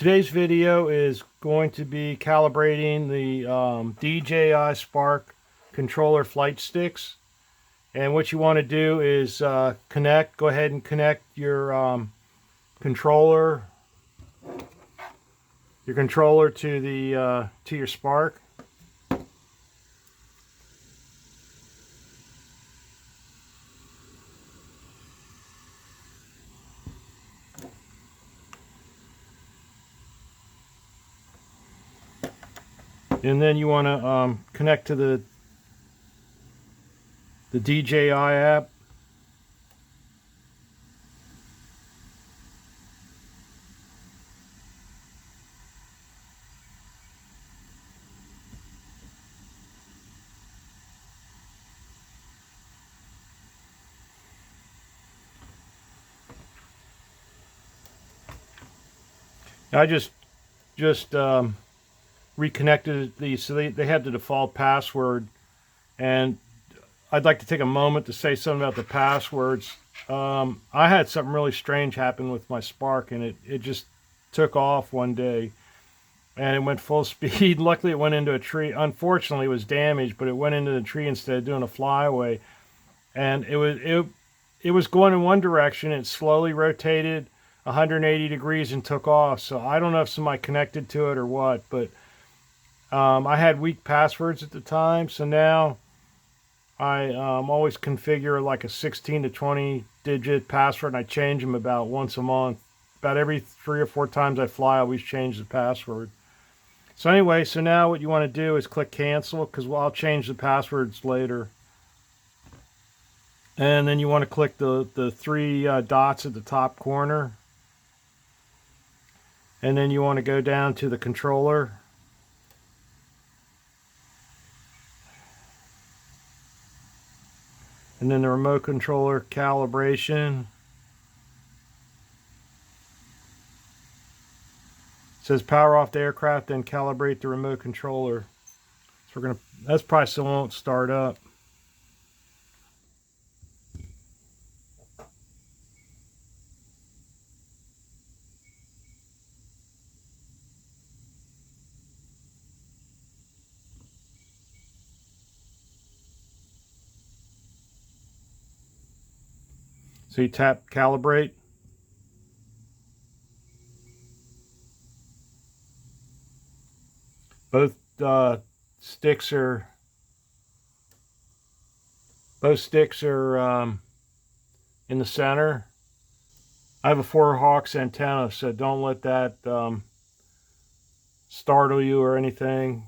Today's video is going to be calibrating the DJI Spark controller flight sticks. And what you want to do is go ahead and connect your controller to the to your Spark. And then you want to connect to the DJI app. I just reconnected these, so they had the default password, and I'd like to take a moment to say something about the passwords. I had something really strange happen with my Spark, and it just took off one day, and it went full speed. Luckily, it went into a tree. Unfortunately, it was damaged, but it went into the tree instead of doing a flyaway, and it was going in one direction. It slowly rotated 180 degrees and took off. So I don't know if somebody connected to it or what, but I had weak passwords at the time, so now I always configure like a 16 to 20 digit password, and I change them about once a month. About every 3 or 4 times I fly, I always change the password. So anyway, so now what you want to do is click cancel, because I'll change the passwords later. And then you want to click the 3 dots at the top corner. And then you want to go down to the controller. And then the remote controller calibration. It says power off the aircraft, then calibrate the remote controller. So that's probably still won't start up. So you tap calibrate. Both sticks are in the center. I have a 4-Hawks antenna, so don't let that startle you or anything.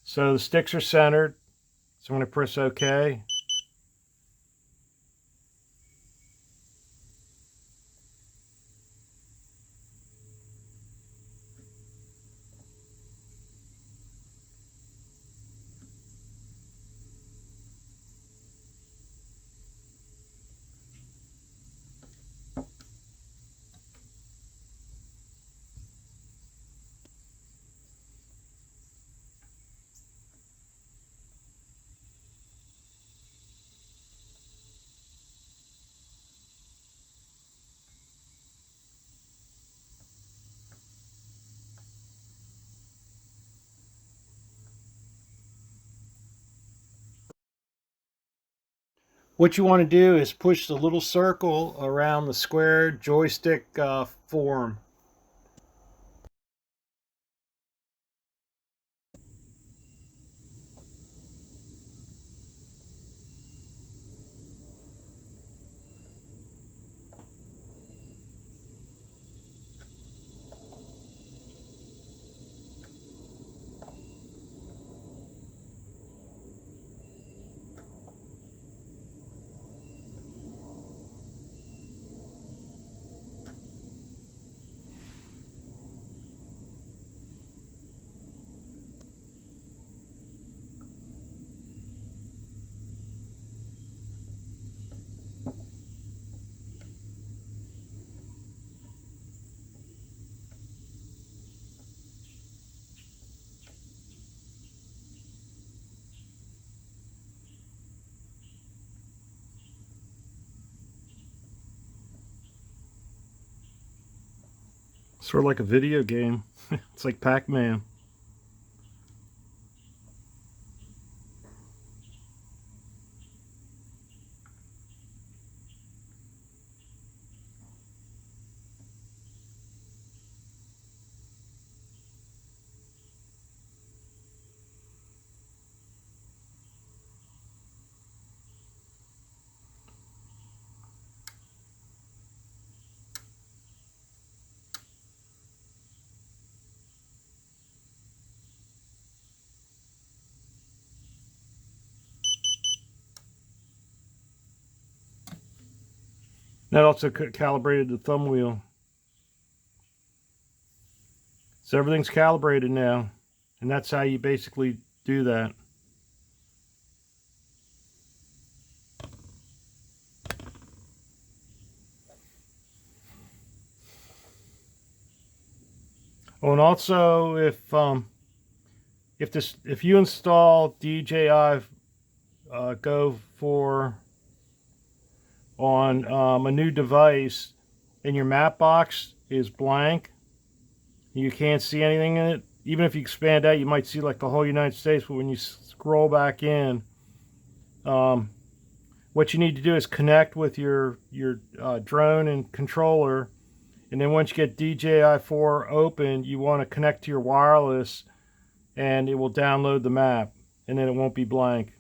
So the sticks are centered. So I'm going to press OK. What you want to do is push the little circle around the square joystick form. Sort of like a video game. It's like Pac-Man. That also calibrated the thumb wheel. So everything's calibrated now, and that's how you basically do that. Oh, and also if you install DJI Go 4 on a new device and your map box is blank, you can't see anything in it, even if you expand out you might see like the whole United States, but when you scroll back in, what you need to do is connect with your drone and controller, and then once you get DJI 4 open, you want to connect to your wireless and it will download the map, and then it won't be blank.